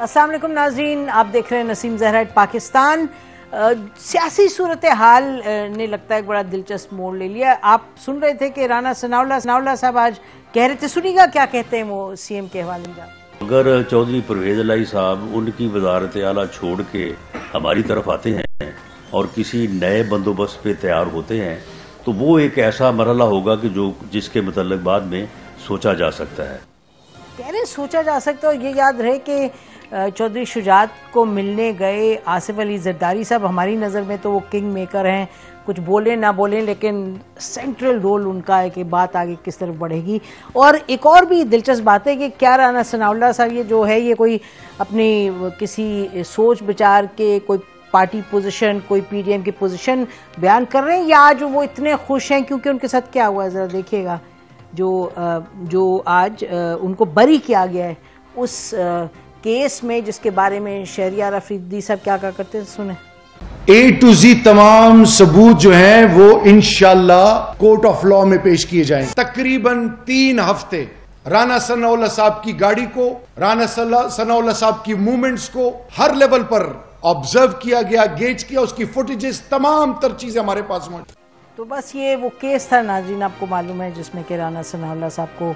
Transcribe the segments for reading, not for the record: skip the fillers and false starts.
अस्सलाम वालेकुम नाज़रीन, आप देख रहे हैं नसीम ज़हरा एट पाकिस्तान। सियासी सूरत हाल ने लगता है एक बड़ा दिलचस्प मोड़ ले लिया। आप सुन रहे थे कि राना सनाउल्लाह साहब आज कह रहे थे, सुनिएगा क्या कहते हैं वो सीएम के हवाले में। अगर चौधरी परवेज़ इलाही साहब उनकी वजारत आला छोड़ के हमारी तरफ आते हैं और किसी नए बंदोबस्त पे तैयार होते हैं तो वो एक ऐसा मरहला होगा कि जिसके मतलब बाद में सोचा जा सकता है। कह रहे सोचा जा सकता है। और ये याद रहे कि चौधरी शुजात को मिलने गए आसिफ अली जरदारी साहब, हमारी नज़र में तो वो किंग मेकर हैं, कुछ बोले ना बोले लेकिन सेंट्रल रोल उनका है कि बात आगे किस तरफ बढ़ेगी। और एक और भी दिलचस्प बात है कि क्या राना सनाउल्लाह साहब ये जो है ये कोई अपनी किसी सोच विचार के कोई पार्टी पोजीशन, कोई पीडीएम की पोजीशन बयान कर रहे हैं, या आज वो इतने खुश हैं क्योंकि उनके साथ क्या हुआ है ज़रा देखिएगा। जो आज उनको बरी किया गया है उस केस में जिसके बारे में शहरियार अफरीदी साहब क्या करते हैं, सुने। ए टू जी तमाम सबूत जो हैं वो इंशाल्लाह कोर्ट ऑफ लॉ में पेश किए जाएंगे। तकरीबन 3 हफ्ते राना सनाउल्लाह साहब की गाड़ी को, राना सनाउल्लाह साहब की मूवमेंट्स को हर लेवल पर ऑब्जर्व किया गया, गेज किया, उसकी फुटेजेस, तमाम तर चीजें हमारे पास मौजूद। तो बस ये वो केस था नाज़रीन, आपको मालूम है, जिसमें कि राना सनाउल्लाह साहब को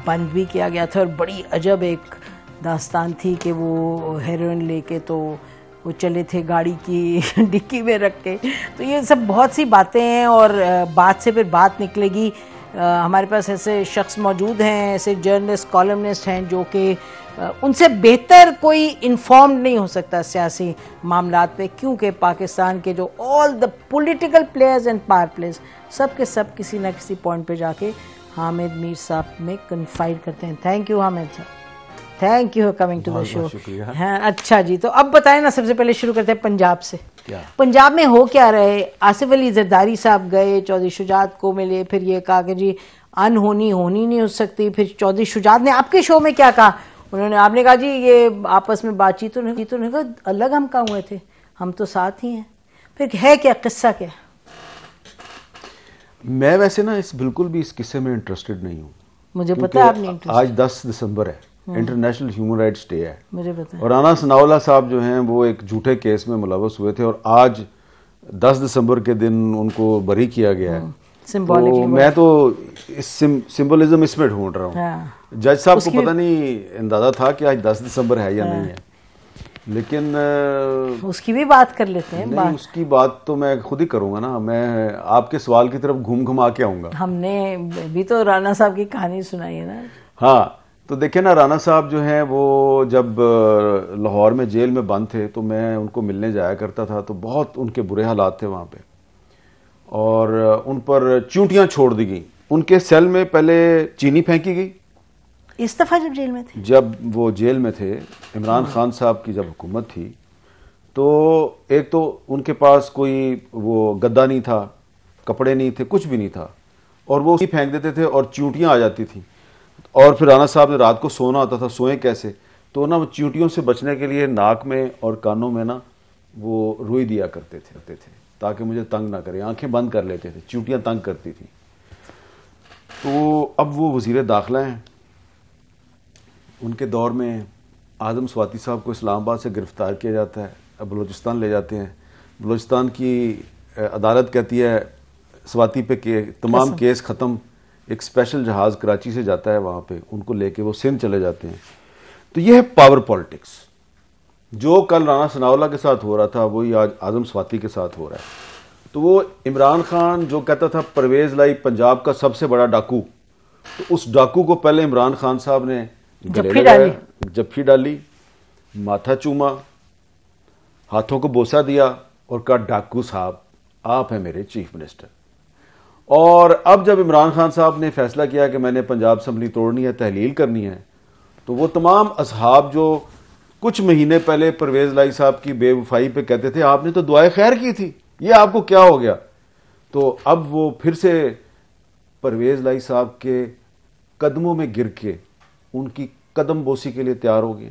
बंद भी किया गया था और बड़ी अजब एक दास्तान थी कि वो हेरोइन लेके तो वो चले थे गाड़ी की डिक्की में रख के। तो ये सब बहुत सी बातें हैं और बात से फिर बात निकलेगी। हमारे पास ऐसे शख्स मौजूद हैं, ऐसे जर्नलिस्ट, कॉलमनिस्ट हैं जो कि उनसे बेहतर कोई इन्फॉर्म्ड नहीं हो सकता सियासी मामलात पे, क्योंकि पाकिस्तान के जो all the political players and power players सब के सब किसी ना किसी पॉइंट पे जाके हामिद मीर साहब में कन्फाइड करते हैं। थैंक यू हामिद साहब, thank you coming to the show. हाँ अच्छा जी, तो अब बताएं ना, सबसे पहले शुरू करते हैं पंजाब से। पंजाब में हो क्या रहे? आसिफ अली जरदारी साहब गए, चौधरी शुजात को मिले, फिर ये कहा कि जी अनहोनी होनी नहीं हो सकती। फिर चौधरी शुजात ने आपके शो में क्या कहा? आपने कहा जी ये आपस में बातचीत तो नहीं कहा, अलग हम कहाँ हुए थे, हम तो साथ ही हैं। फिर है क्या किस्सा, क्या? मैं वैसे ना बिल्कुल भी इस किस्से में इंटरेस्टेड नहीं हूँ। मुझे पता है आप नहीं इंटरेस्टेड। आज 10 दिसंबर है, इंटरनेशनल ह्यूमन राइट्स डे है, मुझे पता है। और राना सनाउल्लाह साहब जो हैं वो एक झूठे केस में मुलव्वस हुए थे और आज 10 दिसंबर के दिन उनको बरी किया गया है। तो मैं तो इस सिंबलिज्म इसमें ढूंढ रहा हूँ। जज साहब को पता नहीं अंदाजा था कि आज 10 दिसंबर है या नहीं है, लेकिन उसकी भी बात कर लेते हैं। नहीं, उसकी बात तो मैं खुद ही करूंगा ना। मैं आपके सवाल की तरफ घूम घुमा के आऊंगा। हमने भी तो राना साहब की कहानी सुनाई है ना। हाँ, तो देखे ना, राना साहब जो हैं वो जब लाहौर में जेल में बंद थे तो मैं उनको मिलने जाया करता था, तो बहुत उनके बुरे हालात थे वहाँ पे और उन पर चींटियाँ छोड़ दी गई। उनके सेल में पहले चीनी फेंकी गई। इस दफ़ा जब जेल में थे, जब वो जेल में थे, इमरान खान साहब की जब हुकूमत थी, तो एक तो उनके पास कोई वो गद्दा नहीं था, कपड़े नहीं थे, कुछ भी नहीं था, और वो फेंक देते थे और चींटियाँ आ जाती थी। और फिर राना साहब ने रात को सोना होता था, सोए कैसे? तो ना वो चींटियों से बचने के लिए नाक में और कानों में ना वो रुई दिया करते थे ताकि मुझे तंग ना करे, आंखें बंद कर लेते थे, चींटियाँ तंग करती थी। तो अब वो वज़ीर दाखिला हैं, उनके दौर में आज़म स्वाति साहब को इस्लामाबाद से गिरफ्तार किया जाता है, अब बलूचिस्तान ले जाते हैं। बलूचिस्तान की अदालत कहती है स्वाति पे के तमाम केस ख़त्म। एक स्पेशल जहाज़ कराची से जाता है वहाँ पे, उनको लेके वो सिंध चले जाते हैं। तो ये है पावर पॉलिटिक्स। जो कल राना सनाउल्लाह के साथ हो रहा था वही आज आज़म स्वाति के साथ हो रहा है। तो वो इमरान खान जो कहता था परवेज़ इलाही पंजाब का सबसे बड़ा डाकू, तो उस डाकू को पहले इमरान खान साहब ने जफ्फी डाली, माथा चूमा, हाथों को बोसा दिया और कहा डाकू साहब आप हैं मेरे चीफ मिनिस्टर। और अब जब इमरान खान साहब ने फैसला किया कि मैंने पंजाब असम्बली तोड़नी है, तहलील करनी है, तो वो तमाम असहाब जो कुछ महीने पहले परवेज़ इलाही साहब की बेवफाई पे कहते थे आपने तो दुआए खैर की थी, ये आपको क्या हो गया, तो अब वो फिर से परवेज़ इलाही साहब के कदमों में गिर के उनकी कदम बोसी के लिए तैयार हो गए।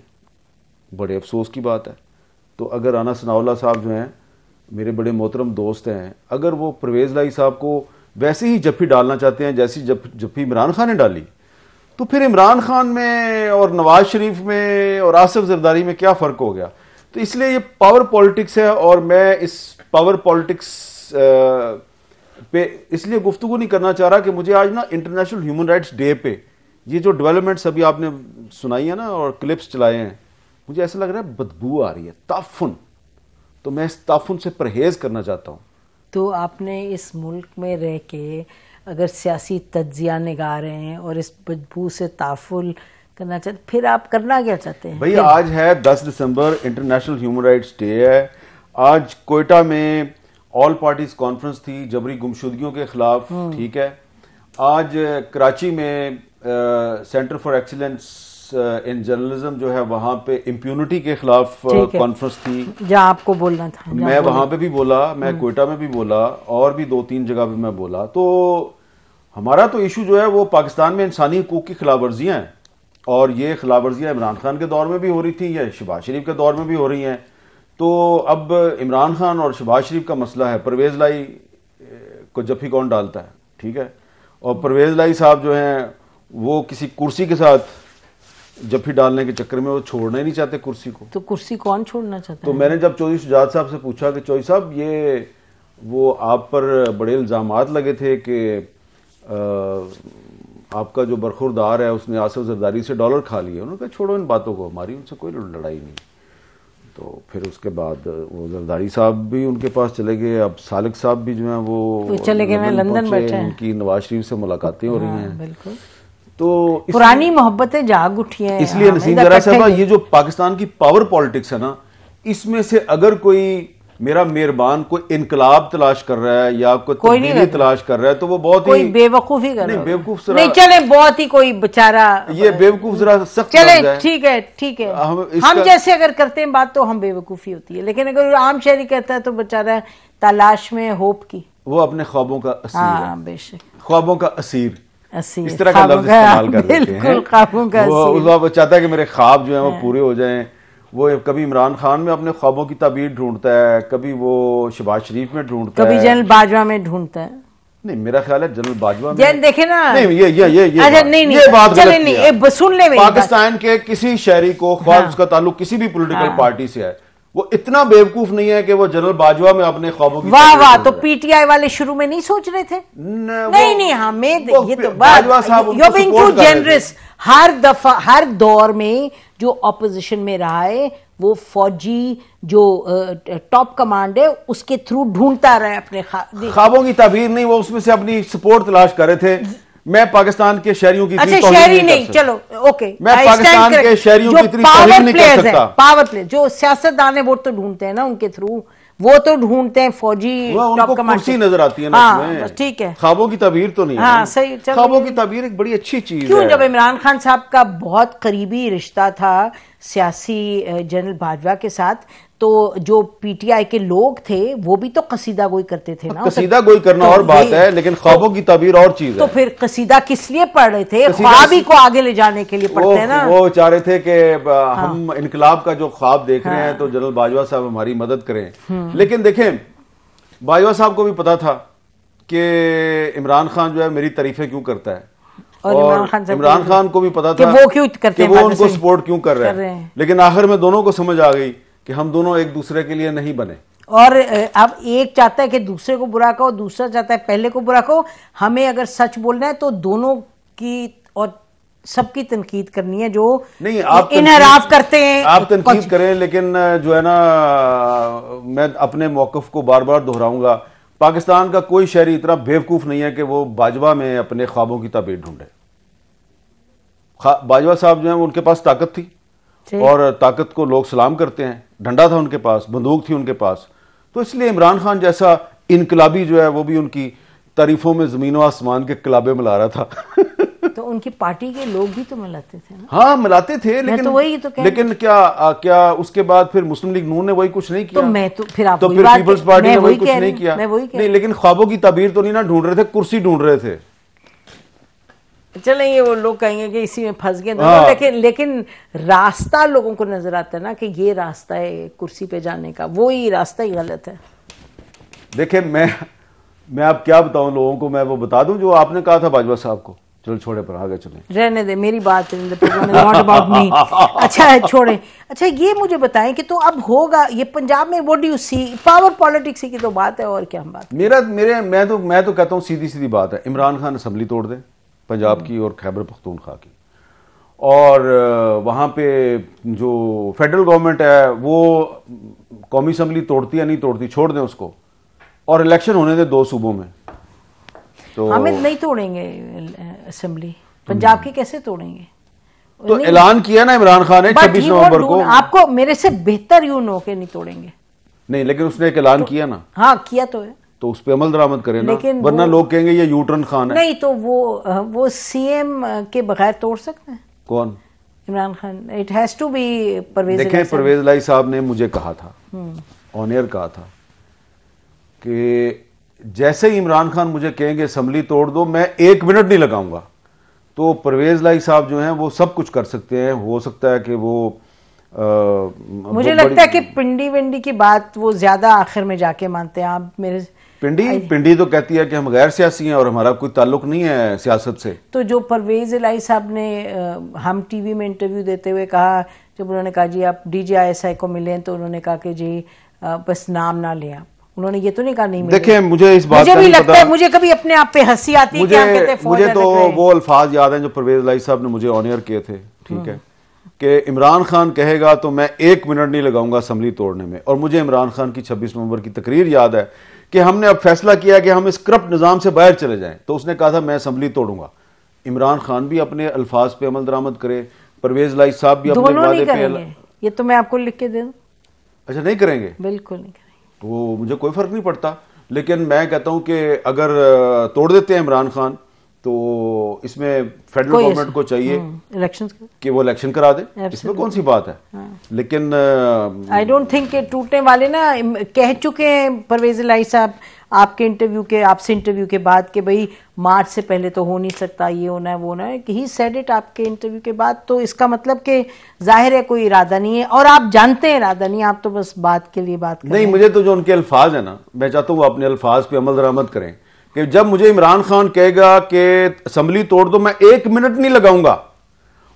बड़े अफसोस की बात है। तो अगर राना सनाउल्लाह साहब जो हैं मेरे बड़े मोहतरम दोस्त हैं, अगर वो परवेज़ इलाही साहब को वैसे ही जफ्फी डालना चाहते हैं जैसी जफ्फी इमरान खान ने डाली, तो फिर इमरान खान में और नवाज शरीफ में और आसिफ जरदारी में क्या फर्क हो गया? तो इसलिए ये पावर पॉलिटिक्स है, और मैं इस पावर पॉलिटिक्स पे इसलिए गुफ्तगू नहीं करना चाह रहा कि मुझे आज ना इंटरनेशनल ह्यूमन राइट्स डे पे ये जो डेवलपमेंट्स अभी आपने सुनाई है ना और क्लिप्स चलाए हैं, मुझे ऐसा लग रहा है बदबू आ रही है, ताफुन। तो मैं इस ताफुन से परहेज करना चाहता हूँ। तो आपने इस मुल्क में रह के अगर सियासी तज्जिया निगाह रहे हैं और इस बदबू से ताफुल करना चाहते, फिर आप करना क्या चाहते हैं? भाई आज है 10 दिसंबर, इंटरनेशनल ह्यूमन राइट्स डे है। आज कोयटा में ऑल पार्टीज कॉन्फ्रेंस थी जबरी गुमशुदगियों के खिलाफ, ठीक है। आज कराची में centre for excellence in journalism जो है वहां पे इम्प्यूनिटी के खिलाफ कॉन्फ्रेंस थी, जहां आपको बोलना था। मैं वहां पे भी बोला, मैं कोयटा में भी बोला, और भी 2-3 जगह पे मैं बोला। तो हमारा तो इशू जो है वो पाकिस्तान में इंसानी हकूक की खिलाफ वर्जियां हैं, और ये खिलाफ वर्जियां इमरान खान के दौर में भी हो रही थी, या शहबाज शरीफ के दौर में भी हो रही हैं। तो अब इमरान खान और शहबाज शरीफ का मसला है, परवेज लाई को जफ्फी कौन डालता है, ठीक है। और परवेज लाई साहब जो हैं वो किसी कुर्सी के साथ जफ्फी डालने के चक्कर में वो छोड़ना ही नहीं चाहते कुर्सी को। तो कुर्सी कौन छोड़ना चाहता तो है? मैंने जब चौधरी शुजात साहब से पूछा कि चौधरी साहब ये वो आप पर बड़े इल्जामात लगे थे कि आपका जो बरखुरदार है उसने आसिफ जरदारी से डॉलर खा लिए, उन्होंने कहा छोड़ो इन बातों को, हमारी उनसे कोई लड़ाई नहीं। तो फिर उसके बाद वो जरदारी साहब भी उनके पास चले गए, अब सालिक साहब भी जो है वो चले गए, मैं लंदन बैठे हैं, उनकी नवाज शरीफ से मुलाकातें हो रही हैं। बिल्कुल। तो पुरानी मोहब्बतें जाग उठी हैं। इसलिए नसीम जरा साहब, ये जो पाकिस्तान की पावर पॉलिटिक्स है ना, इसमें से अगर कोई मेरा मेहरबान कोई इनकलाब तलाश कर रहा है या कोई तब्दीली तलाश कर रहा है तो वो बहुत ही बेवकूफी कर रहा है। बेवकूफ नहीं चले, बहुत ही कोई बेचारा ये बेवकूफ जरा सख्त चले, ठीक है ठीक है। हम जैसे अगर करते हैं बात तो हम बेवकूफी होती है, लेकिन अगर आम शहरी कहता है तो बेचारा तलाश में होप की, वो अपने ख्वाबों का असीर है, बेशक ख्वाबों का असीर, इस तरह का लफ्ज इस्तेमाल कर देते हैं। ख्वाबों का वो चाहता है कि मेरे ख्वाब जो है वो पूरे हो जाएं। वो कभी इमरान खान में अपने ख्वाबों की ताबीर ढूंढता है, कभी वो शहबाज शरीफ में ढूंढता है, कभी जनरल बाजवा में ढूंढता है। नहीं, मेरा ख्याल है जनरल बाजवा में देखे ना, नहीं ये अच्छा नहीं ये बात चले नहीं, सुन ले पाकिस्तान के किसी शहरी को ख्वाब उसका ताल्लुक किसी भी पॉलिटिकल पार्टी से है, वो इतना बेवकूफ नहीं है कि वो जनरल बाजवा में अपने ख्वाबों की वाह तो पीटीआई वाले शुरू में नहीं सोच रहे थे? नहीं हमें ये तो बाजवा साहब यू बीइंग टू जेनरस। हर दफा हर दौर में जो ऑपोजिशन में रहा है वो फौजी जो टॉप कमांड है उसके थ्रू ढूंढता रहा है अपने ख्वाबों की ताबीर नहीं, वो उसमें से अपनी सपोर्ट तलाश कर रहे थे। मैं पाकिस्तान के शहरियों की अच्छा शहरी नहीं, चलो ओके, मैं पाकिस्तान के शहरियों की इतनी तौहीन नहीं कर सकता। पावर प्ले जो सियासतदान है वो तो ढूंढते हैं ना उनके थ्रू, वो तो ढूंढते हैं फौजी टॉप कमांड कुर्सी नजर आती है ना उसमें, ठीक है। ख्वाबों की ताबीर तो नहीं है। हाँ सही, ख्वाबों की ताबीर एक बड़ी अच्छी चीज है। क्यों? जब इमरान खान साहब का बहुत करीबी रिश्ता था सियासी जनरल बाजवा के साथ, तो जो पीटीआई के लोग थे वो भी तो कसीदा गोई करते थे ना। कसीदा गोई करना और बात है, लेकिन ख्वाबों की ताबीर और चीज है। तो फिर कसीदा किस लिए पढ़ रहे थे? ख्वाब ही को आगे ले जाने के लिए पढ़ते हैं ना। वो चाह रहे थे कि हम इनकलाब का जो ख्वाब देख रहे हैं तो जनरल बाजवा साहब हमारी मदद करें। लेकिन देखें, बाजवा साहब को भी पता था कि इमरान खान जो है मेरी तारीफें क्यों करता है, और इमरान खान को भी पता था वो क्यों करते हैं, वो उनको सपोर्ट क्यों कर रहे हैं। लेकिन आखिर में दोनों को समझ आ गई कि हम दोनों एक दूसरे के लिए नहीं बने। और अब एक चाहता है कि दूसरे को बुरा कहो, दूसरा चाहता है पहले को बुरा कहो। हमें अगर सच बोलना है तो दोनों की और सबकी तनकीद करनी है जो नहीं आप इनहराफ करते हैं। आप तनकीद करें, लेकिन जो है ना, मैं अपने मौकफ को बार बार दोहराऊंगा, पाकिस्तान का कोई शहरी इतना बेवकूफ नहीं है कि वो बाजवा में अपने ख्वाबों की ताबीर ढूंढे। बाजवा साहब जो है उनके पास ताकत थी और ताकत को लोग सलाम करते हैं, डंडा था उनके पास, बंदूक थी उनके पास, तो इसलिए इमरान खान जैसा इनकलाबी जो है वो भी उनकी तारीफों में जमीन व आसमान के कलाबे मिला रहा था। तो उनकी पार्टी के लोग भी तो मिलाते थे ना। हाँ मिलाते थे, लेकिन तो वही तो लेकिन क्या उसके बाद फिर मुस्लिम लीग नून ने वही कुछ नहीं किया। तो मैं तो फिर आप तो फिर पीपल्स पार्टी ने वही कुछ नहीं किया। नहीं, लेकिन ख्वाबों की ताबीर तो नहीं ना ढूंढ रहे थे, कुर्सी ढूंढ रहे थे। चले ये वो लोग कहेंगे कि इसी में फंस गए, लेकिन रास्ता लोगों को नजर आता है ना कि ये रास्ता है कुर्सी पे जाने का, वो ही रास्ता ही गलत है। देखिए मैं आप क्या बताऊं लोगों को, मैं वो बता दूं जो आपने कहा था बाजवा साहब को। चल छोड़े पर आगे चले, रहने दे, मेरी बात नॉट अबाउट मी। अच्छा छोड़े। अच्छा ये मुझे बताएं कि तो अब होगा ये पंजाब में, what do you see, power politics की तो बात है और क्या बात। मैं तो कहता हूँ सीधी सीधी बात है, इमरान खान असेंबली तोड़ दे पंजाब की और खैबर पख्तूनख्वा की, और वहां पे जो फेडरल गवर्नमेंट है वो कौमी असेंबली तोड़ती या नहीं तोड़ती, छोड़ दें उसको, और इलेक्शन होने दे 2 सूबों में। तो हामिद नहीं तोड़ेंगे असेंबली, पंजाब की कैसे तोड़ेंगे? तो ऐलान किया ना इमरान खान ने 26 नवंबर को। आपको मेरे से बेहतर यू नो के नहीं तोड़ेंगे। नहीं, लेकिन उसने एक ऐलान किया ना। हाँ किया तो है, तो उस पर अमल दरामद करें ना, वरना लोग कहेंगे ये यूटर्न खान है। नहीं तो वो सीएम के बगैर तोड़ सकते हैं? कौन? Imran Khan. It has to be Parvez. देखें, परवेज लाई साहब ने मुझे कहा था, ऑन एयर कहा था कि जैसे ही इमरान खान मुझे कहेंगे असेंबली तोड़ दो, मैं 1 मिनट नहीं लगाऊंगा। तो परवेज लाई साहब जो हैं वो सब कुछ कर सकते हैं। हो सकता है कि वो मुझे लगता है कि पिंडी विंडी की बात वो ज्यादा आखिर में जाके मानते हैं। आप मेरे पिंडी तो कहती है कि हम गैर सियासी हैं और हमारा कोई ताल्लुक नहीं है सियासत से। तो जो परवेज इलाही साहब ने हम टीवी में इंटरव्यू देते हुए कहा, जब उन्होंने कहा जी आप DGISI को मिले, तो उन्होंने कहा कि जी बस नाम ना लें आप। उन्होंने ये तो नहीं कहा नहीं मिले। देखिए मुझे इस बात मुझे का भी नहीं लगता पता, है, मुझे कभी अपने आप पे हंसी आती है कि आप कहते हैं मुझे तो वो अल्फाज याद हैं जो परवेज इलाही साहब ने मुझे ऑन एयर किए थे, ठीक है, कि इमरान खान कहेगा तो मैं 1 मिनट नहीं लगाऊंगा असेंबली तोड़ने में। और मुझे इमरान खान की 26 नवंबर की तकरीर याद है कि हमने अब फैसला किया कि हम इस करप्ट निजाम से बाहर चले जाएं, तो उसने कहा था मैं असेंबली तोड़ूंगा। इमरान खान भी अपने अल्फाज पे अमल दरामद करे, परवेज इलाही साहब भी अपने वादे पे। ये तो मैं आपको लिख के दे दूं। अच्छा नहीं करेंगे? बिल्कुल नहीं करेंगे। तो मुझे कोई फर्क नहीं पड़ता, लेकिन मैं कहता हूं कि अगर तोड़ देते हैं इमरान खान, तो इसमें फेडरल गवर्नमेंट को चाहिए इलेक्शंस कि वो इलेक्शन करा दे, इसमें कौन सी बात है। लेकिन आई डोंट थिंक कि टूटने वाले ना कह चुके हैं परवेज इलाही साहब आपके इंटरव्यू के, आपसे इंटरव्यू के बाद कि भाई मार्च से पहले तो हो नहीं सकता, ये होना है वो होना है, ही सेड इट आपके इंटरव्यू के बाद। तो इसका मतलब कि जाहिर है कोई इरादा नहीं है, और आप जानते हैं इरादा नहीं, आप तो बस बात के लिए बात कर नहीं। मुझे तो जो उनके अल्फाज है ना, मैं चाहता हूँ वो अपने अल्फाज पे अमल दरामद करें कि जब मुझे इमरान खान कहेगा कि असेंबली तोड़ दो, मैं 1 मिनट नहीं लगाऊंगा।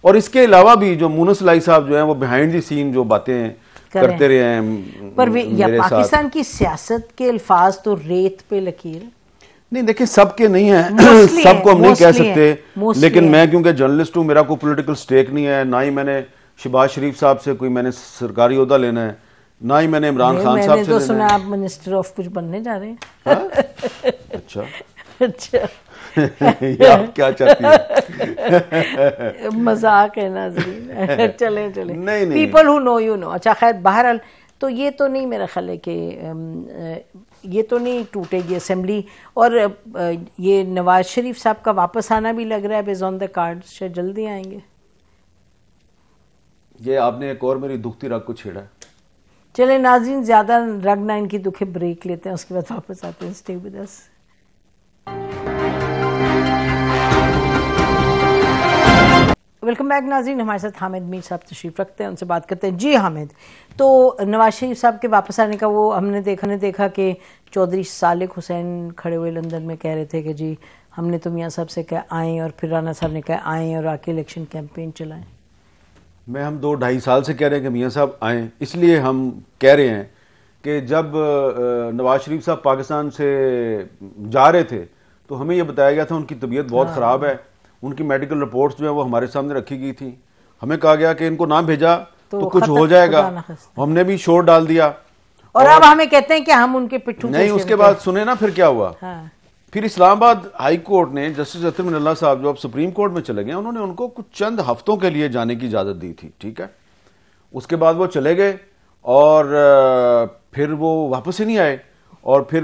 और इसके अलावा भी जो मुनस इलाही साहब जो है वो बिहाइंड द सीन जो बातें करते रहे हैं, पर या पाकिस्तान की सियासत के अल्फाज तो रेत पे लकीर नहीं। देखिए सबके नहीं है, सबको हम नहीं कह सकते, लेकिन मैं क्योंकि जर्नलिस्ट हूं, मेरा कोई पॉलिटिकल स्टेक नहीं है, ना ही मैंने शहबाज शरीफ साहब से कोई मैंने सरकारी ओहदा लेना है, ना ही मैंने इमरान खान साहब से। तो सुना आप मिनिस्टर ऑफ कुछ बनने जा रहे हैं। अच्छा अच्छा ये आप क्या चाहती हैं? मजाक है नाज़रीन। चले नहीं people who know you know. अच्छा खैर बहरहाल तो ये तो नहीं, मेरा ख्याल है कि ये तो नहीं टूटेगी असेंबली। और ये नवाज शरीफ साहब का वापस आना भी लग रहा है बेज ऑन द कार्ड, शायद जल्दी आएंगे। ये आपने एक और मेरी दुखती रग को छेड़ा। चले नाज़रीन ज्यादा रग ना इनकी दुखे, ब्रेक लेते हैं, उसके बाद वापस आते हैं। Stay with us. Welcome back नाज़रीन। हमारे साथ हामिद मीर साहब तशरीफ रखते हैं, उनसे बात करते हैं। जी हामिद, तो नवाज शरीफ साहब के वापस आने का वो हमने देखा कि चौधरी सालिक हुसैन खड़े हुए लंदन में कह रहे थे कि जी हमने तो मियाँ साहब से कहा आएँ, और फिर राना साहब ने कहा आएँ और आके इलेक्शन कैंपेन चलाएं। हम 2-2.5 साल से कह रहे हैं कि मियाँ साहब आएँ, इसलिए हम कह रहे हैं कि जब नवाज शरीफ साहब पाकिस्तान से जा रहे थे तो हमें यह बताया गया था उनकी तबीयत बहुत ख़राब है, उनकी मेडिकल रिपोर्ट्स जो है वो हमारे सामने रखी गई थी। हमें कहा गया कि इनको ना भेजा तो कुछ हो जाएगा, हमने भी शोर डाल दिया। और अब हमें कहते हैं कि हम उनके पिट्ठू नहीं। उसके बाद सुने ना फिर क्या हुआ। फिर इस्लामाबाद हाई कोर्ट ने जस्टिस अतर मिनल्ला साहब जो अब सुप्रीम कोर्ट में चले गए, उन्होंने उनको कुछ चंद हफ्तों के लिए जाने की इजाजत दी थी, ठीक है। उसके बाद वो चले गए और फिर वो वापस ही नहीं आए, और फिर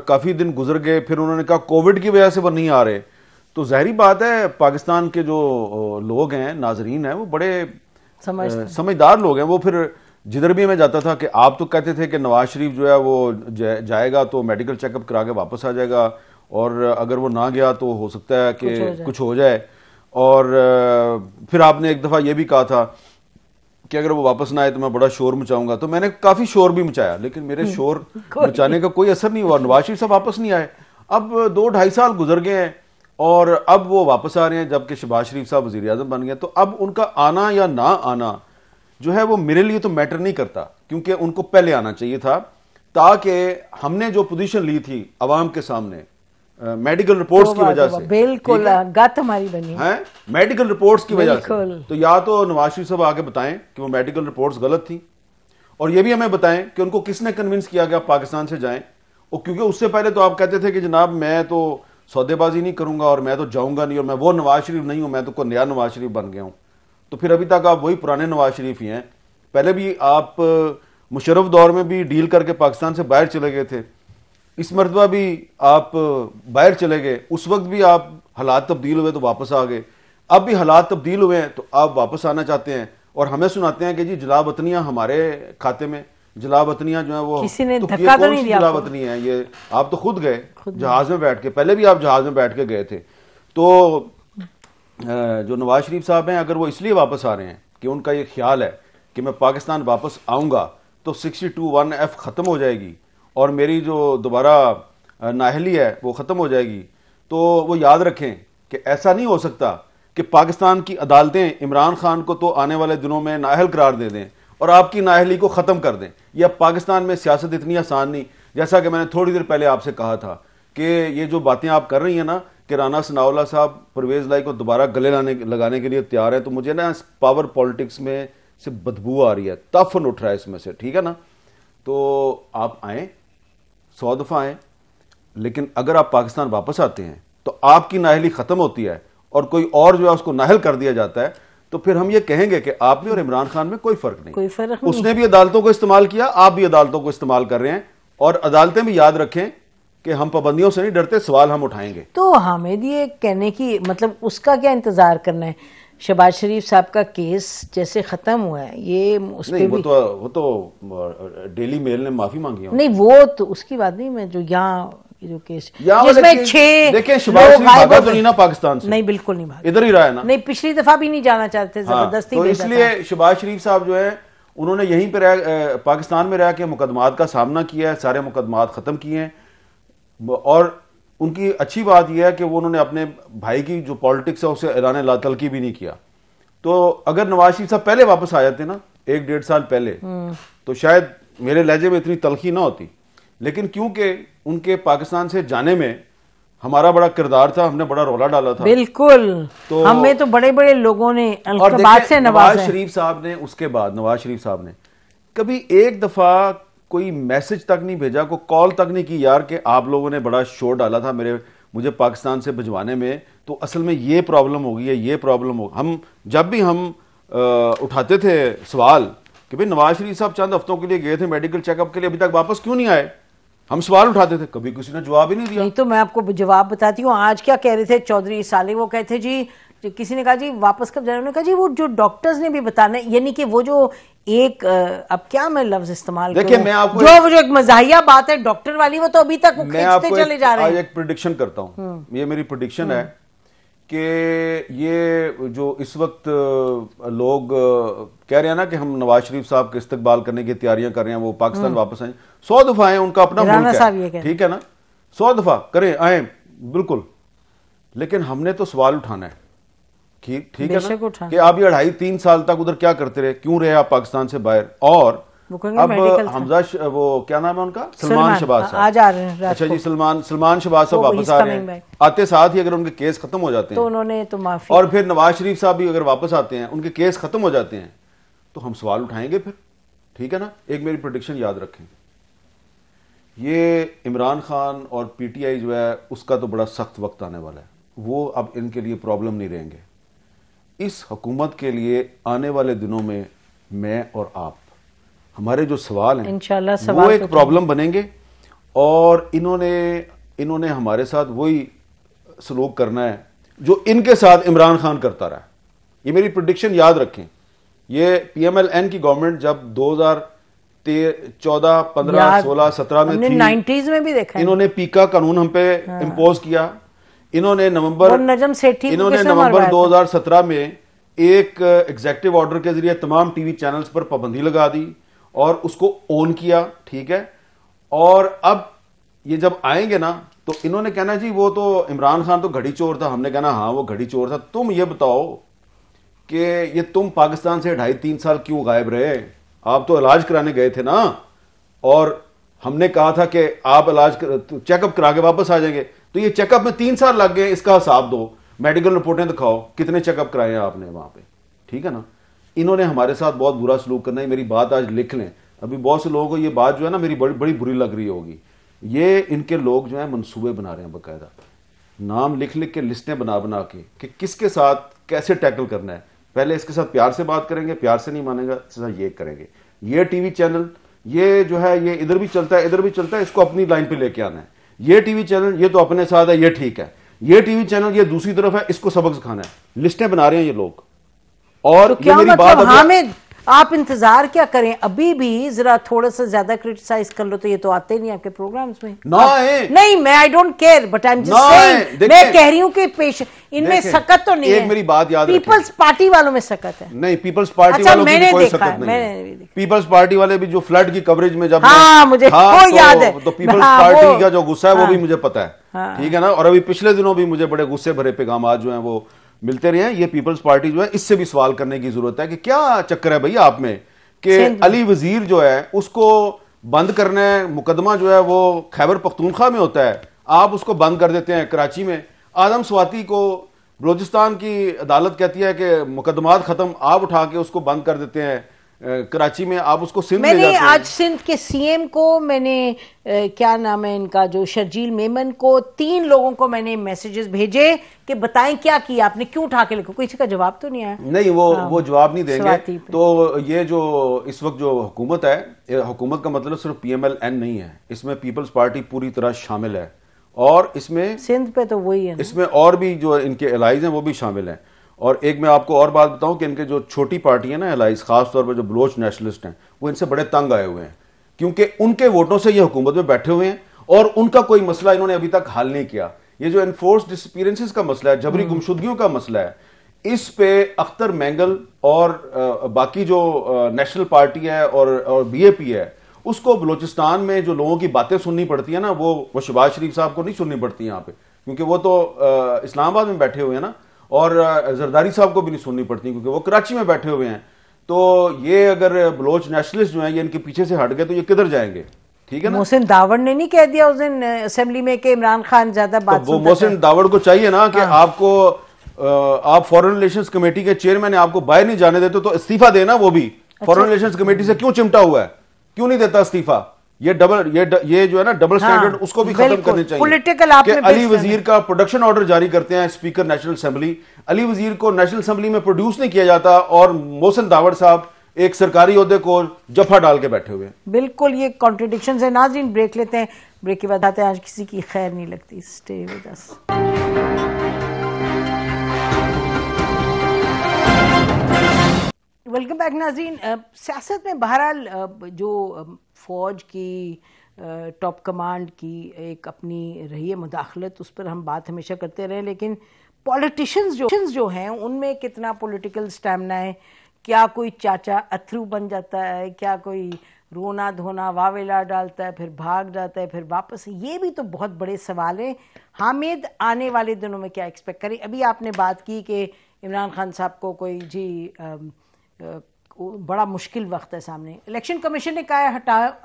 काफी दिन गुजर गए। फिर उन्होंने कहा कोविड की वजह से वो नहीं आ रहे। तो जाहिर बात है पाकिस्तान के जो लोग हैं, नाजरीन हैं, वो बड़े समझदार लोग हैं। वो फिर जिधर भी मैं जाता था कि आप तो कहते थे कि नवाज शरीफ जो है वो जाएगा तो मेडिकल चेकअप करा के वापस आ जाएगा, और अगर वो ना गया तो हो सकता है कि कुछ हो जाए। और फिर आपने एक दफा ये भी कहा था कि अगर वो वापस ना आए तो मैं बड़ा शोर मचाऊंगा। तो मैंने काफी शोर भी मचाया, लेकिन मेरे शोर मचाने का कोई असर नहीं हुआ। नवाज शरीफ साहब वापस नहीं आए। अब 2-2.5 साल गुजर गए हैं और अब वो वापस आ रहे हैं जबकि शहबाज शरीफ साहब वजीर आजम बन गए। तो अब उनका आना या ना आना जो है वो मेरे लिए तो मैटर नहीं करता, क्योंकि उनको पहले आना चाहिए था, ताकि हमने जो पोजीशन ली थी अवाम के सामने मेडिकल रिपोर्ट्स की वजह से, बिल्कुल गत हमारी बनी है मेडिकल रिपोर्ट्स की वजह से, तो या तो नवाज शरीफ साहब आगे बताएं कि वो मेडिकल रिपोर्ट्स गलत थी, और ये भी हमें बताएं कि उनको किसने कन्विंस किया कि आप पाकिस्तान से जाएं। और क्योंकि उससे पहले तो आप कहते थे कि जनाब मैं तो सौदेबाजी नहीं करूंगा और मैं तो जाऊंगा नहीं और मैं वो नवाज शरीफ नहीं हूं, मैं तो कोई नया नवाज शरीफ बन गया हूं। तो फिर अभी तक आप वही पुराने नवाज शरीफ ही हैं। पहले भी आप मुशर्रफ दौर में भी डील करके पाकिस्तान से बाहर चले गए थे, इस मरतबा भी आप बाहर चले गए, उस वक्त भी आप हालात तब्दील हुए तो वापस आ गए, अब भी हालात तब्दील हुए हैं तो आप वापस आना चाहते हैं और हमें सुनाते हैं कि जी जलावतनियां हमारे खाते में, जलावतनियां जो है वो किसी ने तो धक्का तो नहीं दिया जलावतनी है ये, आप तो खुद गए जहाज में बैठ के, पहले भी आप जहाज में बैठ के गए थे। तो जो नवाज शरीफ साहब हैं अगर वो इसलिए वापस आ रहे हैं कि उनका ये ख्याल है कि मैं पाकिस्तान वापस आऊंगा तो 62(1)(f खत्म हो जाएगी और मेरी जो दोबारा नाअहली है वो खत्म हो जाएगी, तो वो याद रखें कि ऐसा नहीं हो सकता कि पाकिस्तान की अदालतें इमरान खान को तो आने वाले दिनों में नाअहल करार दे दें और आपकी नाअहली को खत्म कर दें। यह पाकिस्तान में सियासत इतनी आसान नहीं, जैसा कि मैंने थोड़ी देर पहले आपसे कहा था कि ये जो बातें आप कर रही हैं ना कि राना सनाउल्लाह साहब परवेज लाई को दोबारा गले लगाने के लिए तैयार है, तो मुझे ना पावर पॉलिटिक्स में से बदबू आ रही है, तफन उठ रहा है इसमें से, ठीक है ना। तो आप आए 100 दफा आए, लेकिन अगर आप पाकिस्तान वापस आते हैं तो आपकी नाअहली खत्म होती है और कोई और जो है उसको नाअहल कर दिया जाता है, तो फिर हम ये कहेंगे कि आप में और इमरान खान में कोई फर्क नहीं, कोई फर्क नहीं। उसने भी अदालतों को इस्तेमाल किया, आप भी अदालतों को इस्तेमाल कर रहे हैं और अदालतें भी याद रखें कि हम पाबंदियों से नहीं डरते, सवाल हम उठाएंगे। तो हामिद ये कहने की मतलब उसका क्या इंतजार करना है? शहबाज शरीफ साहब का केस जैसे खत्म हुआ है, ये उस पे भी वो तो डेली मेल ने माफी मांगी है। नहीं, वो तो उसकी बात नहीं, मैं जो यहाँ जो केस जिसमें जिसमें 6 देखिए शहबाज शरीफ भागा तो नहीं ना पाकिस्तान से, नहीं बिल्कुल नहीं भागा, इधर ही रहा है ना। नहीं पिछली दफा भी नहीं जाना चाहते, जबरदस्ती तो भेजा था। इसलिए शहबाज शरीफ साहब जो है उन्होंने यहीं पर पाकिस्तान में रह के मुकदमात का सामना किया है, सारे मुकदमात खत्म किए हैं और उनकी अच्छी बात यह है कि वो उन्होंने अपने भाई की जो पॉलिटिक्स है उसे ऐलान लातलकी भी नहीं किया। तो अगर नवाज शरीफ साहब पहले वापस आ जाते ना 1-1.5 साल पहले तो शायद मेरे लहजे में इतनी तलखी ना होती, लेकिन क्योंकि उनके पाकिस्तान से जाने में हमारा बड़ा किरदार था, हमने बड़ा रौला डाला था, बिल्कुल तो हमें तो बड़े बड़े लोगों ने और अलकबात से नवाज शरीफ साहब ने उसके बाद नवाज शरीफ साहब ने कभी एक दफा कोई मैसेज तक नहीं भेजा, कोई कॉल तक नहीं की यार कि आप लोगों ने बड़ा शोर डाला था मुझे पाकिस्तान से भिजवाने में, तो असल में ये प्रॉब्लम हो गई है, ये प्रॉब्लम हो। हम जब भी हम उठाते थे सवाल कि भाई नवाज शरीफ साहब चंद हफ्तों के लिए गए थे मेडिकल चेकअप के लिए, अभी तक वापस क्यों नहीं आए, हम सवाल उठाते थे, कभी किसी ने जवाब ही नहीं दिया। नहीं तो मैं आपको जवाब बताती हूँ, आज क्या कह रहे थे चौधरी साले, वो कहते जी किसी ने कहा जी वापस कब जाने, उन्होंने कहा जी वो जो डॉक्टर्स ने भी बताना, यानी कि वो जो एक अब क्या मैं लफ्ज इस्तेमाल देखिए मैं आपको जो एक मजाहिया बात है डॉक्टर वाली, वो तो अभी तक वो खींचते चले जा रहे हैं। आज एक प्रेडिक्शन करता हूँ, ये मेरी प्रेडिक्शन है कि ये जो इस वक्त लोग कह रहे हैं ना कि हम नवाज शरीफ साहब के इस्तकबाल करने की तैयारियां कर रहे हैं, वो पाकिस्तान वापस आए, 100 दफा आए, उनका अपना मुल्क है, ठीक है ना, 100 दफा करें आए बिल्कुल, लेकिन हमने तो सवाल उठाना है, ठीक है ना, कि आप ये 2.5-3 साल तक उधर क्या करते रहे, क्यों रहे आप पाकिस्तान से बाहर। और अब हमजा वो क्या नाम है उनका, सलमान शहबाज साहब आज आ रहे हैं। अच्छा जी, सलमान शहबाज साहब वापस आ रहे हैं, आते साथ ही अगर उनके केस खत्म हो जाते हैं तो उन्होंने तो माफी, और फिर नवाज शरीफ साहब भी अगर वापस आते हैं, उनके केस खत्म हो जाते हैं, तो हम सवाल उठाएंगे फिर, ठीक है ना। एक मेरी प्रेडिक्शन याद रखें, ये इमरान खान और पीटीआई जो है उसका तो बड़ा सख्त वक्त आने वाला है, वो अब इनके लिए प्रॉब्लम नहीं रहेंगे। इस हुकूमत के लिए आने वाले दिनों में मैं और आप, हमारे जो सवाल हैं इंशाल्लाह वो एक प्रॉब्लम बनेंगे और इन्होंने हमारे साथ वही सलूक करना है जो इनके साथ इमरान खान करता रहा। ये मेरी प्रेडिक्शन याद रखें। ये PMLN की गवर्नमेंट जब 2014, 15, 16, 17 में थी, 90s में भी देखा, इन्होंने पीका कानून हम पे इम्पोज किया। इन्होंने नवंबर 2017 में एक एग्जेक्टिव ऑर्डर के जरिए तमाम टीवी चैनल्स पर पाबंदी लगा दी और उसको ऑन किया, ठीक है। और अब ये जब आएंगे ना तो इन्होंने कहना जी वो तो इमरान खान तो घड़ी चोर था, हमने कहना हाँ वो घड़ी चोर था। तुम ये बताओ कि ये तुम पाकिस्तान से 2.5-3 साल क्यों गायब रहे? आप तो इलाज कराने गए थे ना, और हमने कहा था कि आप इलाज चेकअप करा के वापस आ जाएंगे। तो ये चेकअप में 3 साल लग गए, इसका हिसाब दो, मेडिकल रिपोर्टें दिखाओ कितने चेकअप कराए हैं आपने वहां पे, ठीक है ना। इन्होंने हमारे साथ बहुत बुरा सलूक करना है। मेरी बात आज लिख लें, अभी बहुत से लोगों को ये बात जो है ना मेरी बड़ी बुरी लग रही होगी। ये इनके लोग जो है मंसूबे बना रहे हैं, बाकायदा नाम लिख लिख के लिस्टें बना बना के कि किसके साथ कैसे टैकल करना है। पहले इसके साथ प्यार से बात करेंगे, प्यार से नहीं मानेगा इसके साथ ये करेंगे। ये टीवी चैनल ये जो है ये इधर भी चलता है इधर भी चलता है, इसको अपनी लाइन पे लेके आना है। ये टीवी चैनल ये तो अपने साथ है, ये ठीक है। ये टीवी चैनल ये दूसरी तरफ है, इसको सबक सिखाना है। लिस्टें बना रहे हैं ये लोग। और तो क्या मतलब हामिद आप इंतजार क्या करें? अभी भी जरा थोड़ा सा ज्यादा क्रिटिसाइज कर लो तो ये तो आते नहीं आपके प्रोग्राम्स में ना है। नहीं, मैं I don't care but I am just saying, मैं कह रही हूं कि पेश इनमें सकत तो नहीं है। एक मेरी बात याद रखें, पीपल्स पार्टी वालों में सकत है। नहीं, पीपल्स पार्टी अच्छा, वालों की भी कोई सकत नहीं मैंने है। पीपल्स पार्टी वाले भी जो फ्लड की कवरेज में जब हाँ मुझे वो याद है, तो पीपल्स पार्टी का जो गुस्सा है वो भी मुझे पता है, ठीक है ना। और अभी पिछले दिनों भी मुझे बड़े गुस्से भरे पैगाम जो है वो मिलते रहे हैं। ये पीपल्स पार्टी जो है इससे भी सवाल करने की जरूरत है कि क्या चक्कर है भैया आप में कि अली वजीर जो है उसको बंद करना है। मुकदमा जो है वो खैबर पख्तूनख्वा में होता है, आप उसको बंद कर देते हैं कराची में। आदम स्वाति को बलोचिस्तान की अदालत कहती है कि मुकदमात खत्म, आप उठा के उसको बंद कर देते हैं कराची में, आप उसको सिंध ले जाते हैं। मैंने आज सिंध के सीएम को मैंने क्या नाम है इनका जो शर्जील मेमन को 3 लोगों को मैंने मैसेजेस भेजे कि बताएं क्या किया आपने, क्यों उठा के लिखो, किसी का जवाब तो नहीं आया। नहीं वो जवाब नहीं देंगे। तो ये जो इस वक्त जो हुकूमत है, हुकूमत का मतलब सिर्फ PMLN नहीं है, इसमें पीपल्स पार्टी पूरी तरह शामिल है। और इसमें सिंध पे तो वही है, इसमें और भी जो इनके एलाइज हैं वो भी शामिल हैं। और एक मैं आपको और बात बताऊं कि इनके जो छोटी पार्टी है ना एलाइज, खास तौर पर जो बलोच नेशनलिस्ट हैं, वो इनसे बड़े तंग आए हुए हैं क्योंकि उनके वोटों से ये हुकूमत में बैठे हुए हैं और उनका कोई मसला इन्होंने अभी तक हल नहीं किया। ये जो एनफोर्स डिसअपीयरेंसेस का मसला है, जबरी गुमशुदगियों का मसला है, इस पे अख्तर मैंगल और बाकी जो नेशनल पार्टी है और BAP है, उसको बलोचिस्तान में जो लोगों की बातें सुननी पड़ती है ना, वो शहबाज शरीफ साहब को नहीं सुननी पड़ती यहाँ पे, क्योंकि वो तो इस्लामाबाद में बैठे हुए हैं ना, और जरदारी साहब को भी नहीं सुननी पड़ती क्योंकि वो कराची में बैठे हुए हैं। तो ये अगर बलोच नेशनलिस्ट जो हैं ये इनके पीछे से हट गए तो ये किधर जाएंगे, ठीक है ना। मोहसिन दावड़ ने नहीं कह दिया उस दिन असेंबली में कि इमरान खान ज्यादा बात तो वो मोहसिन दावड़ को चाहिए ना कि आपको आप फॉरेन रिलेशंस कमेटी के चेयरमैन है, आपको बाहर नहीं जाने देते तो इस्तीफा देना। वो भी फॉरेन रिलेशंस कमेटी से क्यों चिमटा हुआ है, क्यों नहीं देता इस्तीफा? ये जो है ना डबल स्टैंडर्ड, उसको भी खत्म करने चाहिए। पॉलिटिकल कि अली वजीर का प्रोडक्शन ऑर्डर जारी करते हैं स्पीकर नेशनल असेंबली, अली वजीर को नेशनल असेंबली में प्रोड्यूस नहीं किया जाता और मोहसिन दावड़ साहब एक सरकारी ओहदे को जफा डाल के बैठे हुए हैं। बिल्कुल ये कॉन्ट्रडिक्शंस है। नाज़रीन ब्रेक लेते हैं, ब्रेक के बाद आते हैं। आज किसी की खैर नहीं लगती, stay with us. Welcome back नाज़रीन। सियासत में बहरहाल जो फौज की टॉप कमांड की एक अपनी रही है मुदाखलत, उस पर हम बात हमेशा करते रहे, लेकिन पॉलिटिशियंस जो हैं उनमें कितना पॉलिटिकल स्टैमिना है? क्या कोई चाचा अथरू बन जाता है, क्या कोई रोना धोना वावेला डालता है फिर भाग जाता है फिर वापस? ये भी तो बहुत बड़े सवाल हैं। हामिद आने वाले दिनों में क्या एक्सपेक्ट करें? अभी आपने बात की कि इमरान खान साहब को कोई बड़ा मुश्किल वक्त है सामने, इलेक्शन कमीशन ने कहा है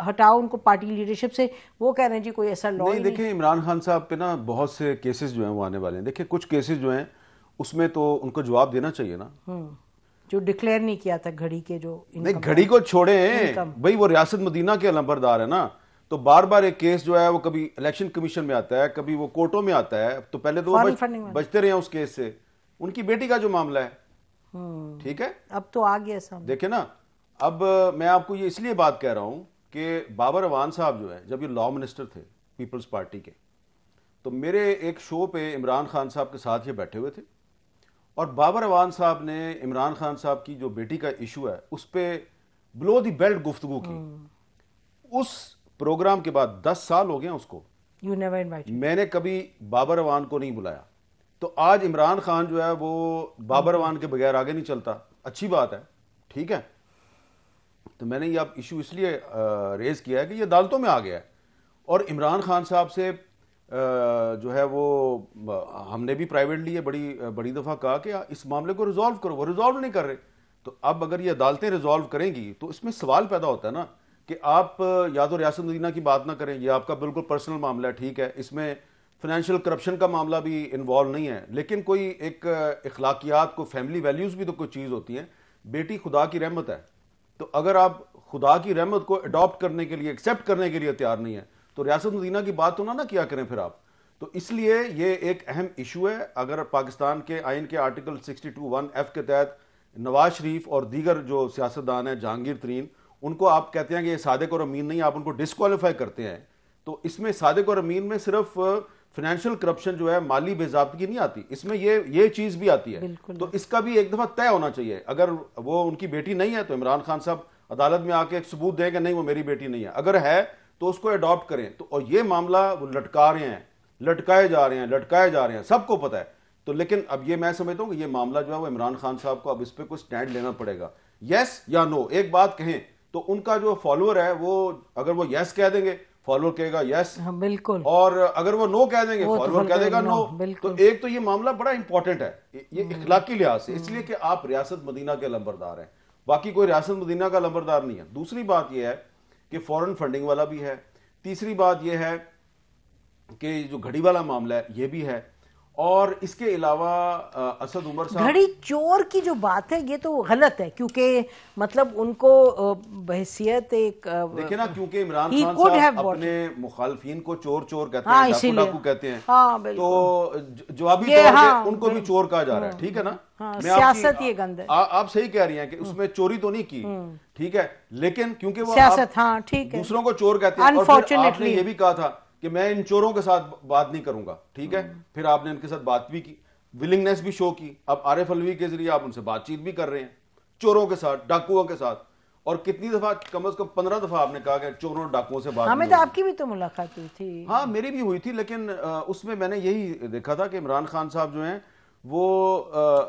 हटाओ उनको पार्टी लीडरशिप से, वो कह रहे हैं जी कोई ऐसा लॉ नहीं। देखिए इमरान खान साहब पे ना बहुत से केसेस जो हैं वो आने वाले हैं। देखिए कुछ केसेस जो हैं उसमें तो उनको जवाब देना चाहिए ना, जो डिक्लेयर नहीं किया था घड़ी के जो नहीं, घड़ी को छोड़े भाई, वो रियासत मदीना के अलंबरदार है ना, तो बार बार एक केस जो है वो कभी इलेक्शन कमीशन में आता है, कभी वो कोर्टों में आता है, तो पहले तो वो बचते रहे उस केस से। उनकी बेटी का जो मामला है, ठीक है, अब तो आ गया सामने। देखिए ना, अब मैं आपको ये इसलिए बात कह रहा हूं कि बाबर अवान साहब जो है जब ये लॉ मिनिस्टर थे पीपल्स पार्टी के, तो मेरे एक शो पे इमरान खान साहब के साथ ये बैठे हुए थे और बाबर अवान साहब ने इमरान खान साहब की जो बेटी का इशू है उस पर बिलो द बेल्ट गुफ्तगू की। उस प्रोग्राम के बाद 10 साल हो गए उसको, मैंने कभी बाबर अवान को नहीं बुलाया। तो आज इमरान खान जो है वो बाबर अवान के बगैर आगे नहीं चलता, अच्छी बात है, ठीक है। तो मैंने ये अब इशू इसलिए रेज किया है कि ये अदालतों में आ गया है और इमरान खान साहब से जो है वो हमने भी प्राइवेटली ये बड़ी दफ़ा कहा कि इस मामले को रिजॉल्व करो, वो रिजॉल्व नहीं कर रहे। तो अब अगर ये अदालतें रिजॉल्व करेंगी तो इसमें सवाल पैदा होता है ना कि आप या तो रियासत मदीना की बात ना करें, ये आपका बिल्कुल पर्सनल मामला है, ठीक है, इसमें फाइनेंशियल करप्शन का मामला भी इन्वॉल्व नहीं है, लेकिन कोई एक अखलाकियात को, फैमिली वैल्यूज भी तो कोई चीज़ होती है। बेटी खुदा की रहमत है, तो अगर आप खुदा की रहमत को अडॉप्ट करने के लिए, एक्सेप्ट करने के लिए तैयार नहीं है, तो रियासत मदीना की बात तो ना किया करें फिर आप। तो इसलिए ये एक अहम इशू है। अगर पाकिस्तान के आइन के आर्टिकल 62(1)(f) के तहत नवाज शरीफ और दीगर जो सियासतदान हैं, जहांगीर तरीन, उनको आप कहते हैं कि ये सादिक और अमीन नहीं, आप उनको डिस्क्वालीफाई करते हैं, तो इसमें सादिक और अमीन में सिर्फ फाइनेंशियल करप्शन जो है, माली बेजाबतगी नहीं आती, इसमें ये चीज भी आती है। तो इसका भी एक दफा तय होना चाहिए। अगर वो उनकी बेटी नहीं है तो इमरान खान साहब अदालत में आके एक सबूत दें कि नहीं वो मेरी बेटी नहीं है, अगर है तो उसको अडॉप्ट करें। तो और ये मामला वो लटका रहे हैं, लटकाए जा रहे हैं, सबको पता है। तो लेकिन अब ये मैं समझता हूं कि ये मामला जो है वो इमरान खान साहब को अब इस पर कोई स्टैंड लेना पड़ेगा, यस या नो। एक बात कहें तो उनका जो फॉलोअर है वो, अगर वो यस कह देंगे, फॉलोअर कहेगा यस, हाँ, बिल्कुल, और अगर वो नो कह देंगे, फॉलोअर कह देगा नो। बिल्कुल। तो एक तो ये मामला बड़ा इंपॉर्टेंट है ये इखलाकी लिहाज से, इसलिए कि आप रियासत मदीना के लंबरदार हैं, बाकी कोई रियासत मदीना का लंबरदार नहीं है। दूसरी बात यह है कि फॉरेन फंडिंग वाला भी है। तीसरी बात यह है कि जो घड़ी वाला मामला है ये भी है। और इसके अलावा असद उमर साहब, घड़ी चोर की जो बात है ये तो गलत है, क्योंकि मतलब उनको बहसियत एक देखिए ना, क्योंकि इमरान खान साहब अपने मुखालफिन को चोर चोर कहते हैं, डाकू डाकू कहते हैं, तो जवाबी तौर पे उनको भी चोर कहा जा रहा है, ठीक है ना। सियासत ये गंद है। आप सही कह रही हैं कि उसमें चोरी तो नहीं की, ठीक है, लेकिन क्योंकि वो सियासत, हाँ ठीक है, दूसरों को चोर कहते हैं। और फिर आपने ये भी कहा था कि मैं इन चोरों के साथ बात नहीं करूंगा, ठीक है, फिर आपने इनके साथ बात भी की, विलिंगनेस भी शो की। अब आरिफ अलवी के जरिए आप उनसे बातचीत भी कर रहे हैं, चोरों के साथ, डाकुओं के साथ। और कितनी दफा, कम से कम 15 दफा आपने कहा कि चोरों डाकुओं से बात। हमें तो आपकी भी तो मुलाकात हुई थी। हाँ, मेरी भी हुई थी, लेकिन उसमें मैंने यही देखा था कि इमरान खान साहब जो हैं वो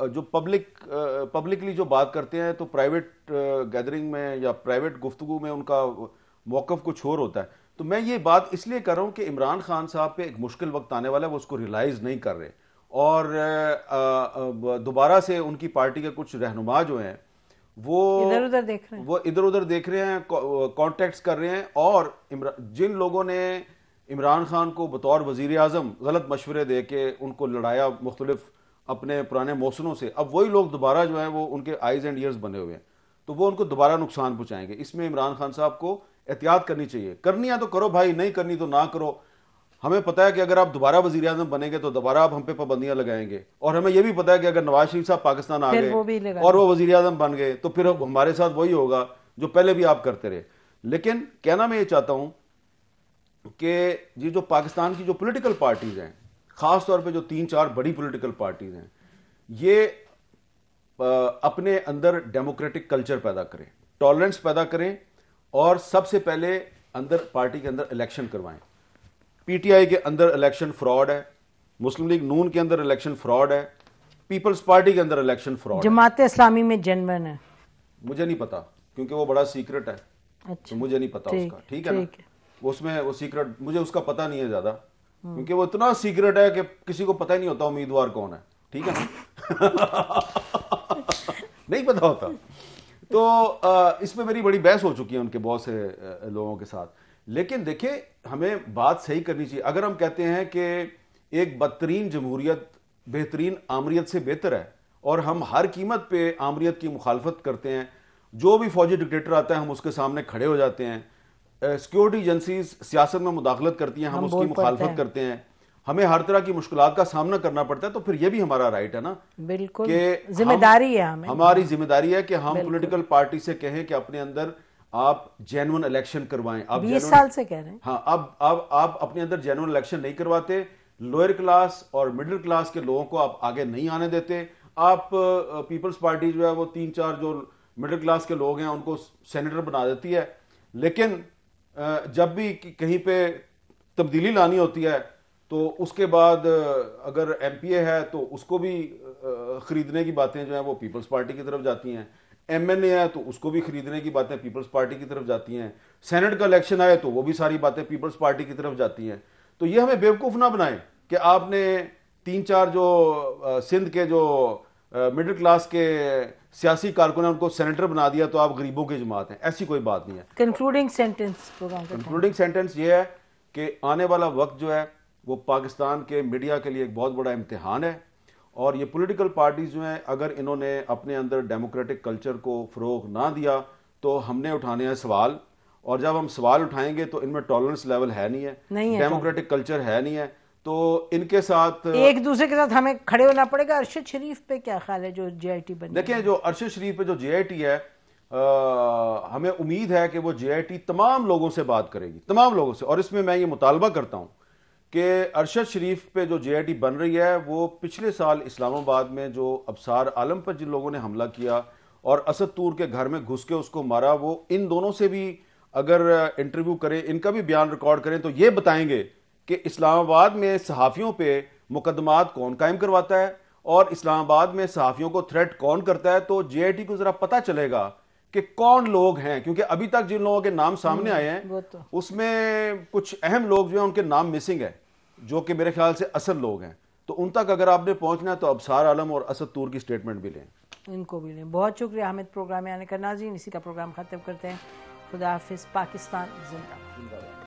जो पब्लिकली जो बात करते हैं, तो प्राइवेट गैदरिंग में या प्राइवेट गुफ्तगू में उनका मौकफ कुछ और होता है। तो मैं ये बात इसलिए कर रहा हूं कि इमरान खान साहब पे एक मुश्किल वक्त आने वाला है, वो उसको रियलाइज नहीं कर रहे, और दोबारा से उनकी पार्टी के कुछ रहनुमा जो हैं वो इधर उधर देख रहे हैं, कॉन्टेक्ट्स कर रहे हैं। और जिन लोगों ने इमरान खान को बतौर वजीर आजम गलत मशवरे दे के उनको लड़ाया मुख्तलिफ अपने पुराने मौसनों से, अब वही लोग दोबारा जो है वो उनके आइज एंड ईयर्स बने हुए हैं, तो वो उनको दोबारा नुकसान पहुंचाएंगे। इसमें इमरान खान साहब को एहतियात करनी चाहिए। करनी है तो करो भाई, नहीं करनी तो ना करो। हमें पता है कि अगर आप दोबारा वजीर आजम बनेंगे तो दोबारा आप हम पे पाबंदियां लगाएंगे, और हमें यह भी पता है कि अगर नवाज शरीफ साहब पाकिस्तान आ गए और वो वजीर आजम बन गए तो फिर हमारे साथ वही होगा जो पहले भी आप करते रहे। लेकिन कहना मैं ये चाहता हूं कि ये जो पाकिस्तान की जो पोलिटिकल पार्टीज हैं, खास तौर पर जो 3-4 बड़ी पोलिटिकल पार्टीज हैं, ये अपने अंदर डेमोक्रेटिक कल्चर पैदा करें, टॉलरेंस पैदा करें, और सबसे पहले अंदर पार्टी के अंदर इलेक्शन करवाएं। पीटीआई के अंदर इलेक्शन फ्रॉड है, मुस्लिम लीग नून के अंदर इलेक्शन फ्रॉड है, पीपल्स पार्टी के अंदर इलेक्शन फ्रॉड है। जमात इस्लामी में जेन्युइन है, मुझे नहीं पता क्योंकि वो बड़ा सीक्रेट है। अच्छा, तो मुझे नहीं पता उसका, ठीक है ना, उसमें वो सीक्रेट मुझे उसका पता नहीं है ज्यादा, क्योंकि वो इतना सीक्रेट है कि किसी को पता ही नहीं होता उम्मीदवार कौन है, ठीक है ना। नहीं पता होता। तो इसमें मेरी बड़ी बहस हो चुकी है उनके बहुत से लोगों के साथ। लेकिन देखिए, हमें बात सही करनी चाहिए। अगर हम कहते हैं कि एक बदतरीन जमहूरियत बेहतरीन आमरीत से बेहतर है, और हम हर कीमत पे आमरीत की मुखालफत करते हैं, जो भी फौजी डिक्टेटर आता है हम उसके सामने खड़े हो जाते हैं, सिक्योरिटी एजेंसीज सियासत में मुदाखलत करती हैं, हम उसकी मुखालफत करते हैं, हमें हर तरह की मुश्किलात का सामना करना पड़ता है, तो फिर यह भी हमारा राइट है ना, बिल्कुल जिम्मेदारी है हमें, हमारी जिम्मेदारी है कि हम पॉलिटिकल पार्टी से कहें कि अपने अंदर आप जेन्युइन इलेक्शन करवाएं। आप 20 साल से कह रहे हैं। हाँ, अब आप अपने अंदर जेन्युइन इलेक्शन नहीं करवाते, लोअर क्लास और मिडिल क्लास के लोगों को आप आगे नहीं आने देते। आप पीपल्स पार्टी जो है वो 3-4 जो मिडिल क्लास के लोग हैं उनको सेनेटर बना देती है, लेकिन जब भी कहीं पे तब्दीली लानी होती है तो उसके बाद अगर एमपीए है तो उसको भी खरीदने की बातें जो है वो पीपल्स पार्टी की तरफ जाती हैं, एमएनए है तो उसको भी खरीदने की बातें पीपल्स पार्टी की तरफ जाती हैं, सेनेट का इलेक्शन आए तो वो भी सारी बातें पीपल्स पार्टी की तरफ जाती हैं। तो ये हमें बेवकूफ ना बनाए कि आपने 3-4 जो सिंध के जो मिडिल क्लास के सियासी कारकुन उनको सेनेटर बना दिया तो आप गरीबों की जमात हैं। ऐसी कोई बात नहीं है। कंक्लूडिंग सेंटेंस प्रोग्राम का कंक्लूडिंग सेंटेंस ये है कि आने वाला वक्त जो है वो पाकिस्तान के मीडिया के लिए एक बहुत बड़ा इम्तिहान है, और ये पॉलिटिकल पार्टीज जो हैं अगर इन्होंने अपने अंदर डेमोक्रेटिक कल्चर को फ़रोग ना दिया तो हमने उठाने हैं सवाल, और जब हम सवाल उठाएंगे तो इनमें टॉलरेंस लेवल है नहीं है, डेमोक्रेटिक कल्चर है नहीं है, तो इनके साथ एक दूसरे के साथ हमें खड़े होना पड़ेगा। अरशद शरीफ पे क्या ख्याल है जो JIT बनी? देखिए, जो अरशद शरीफ पे जो JIT है, हमें उम्मीद है कि वो JIT तमाम लोगों से बात करेगी, तमाम लोगों से। और इसमें मैं ये मुतालबा करता हूं कि अरशद शरीफ पे जो JIT बन रही है वो पिछले साल इस्लामाबाद में जो अबसार आलम पर जिन लोगों ने हमला किया और असद तूर के घर में घुस के उसको मारा, वो इन दोनों से भी अगर इंटरव्यू करें, इनका भी बयान रिकॉर्ड करें तो ये बताएंगे कि इस्लामाबाद में सहाफ़ियों पे मुकदमात कौन कायम करवाता है और इस्लामाबाद में सहाफ़ियों को थ्रेट कौन करता है। तो JIT को जरा पता चलेगा कि कौन लोग हैं, क्योंकि अभी तक जिन लोगों के नाम सामने आए हैं उसमें कुछ अहम लोग जो हैं उनके नाम मिसिंग है, जो कि मेरे ख्याल से असल लोग हैं। तो उन तक अगर आपने पहुंचना है तो अबसार आलम और असद तूर की स्टेटमेंट भी लें, इनको भी लें। बहुत शुक्रिया हामिद प्रोग्राम में आने का। नाज़रीन, इसी का प्रोग्राम खत्म करते हैं। खुदा हाफिज़। पाकिस्तान जिंदाबाद।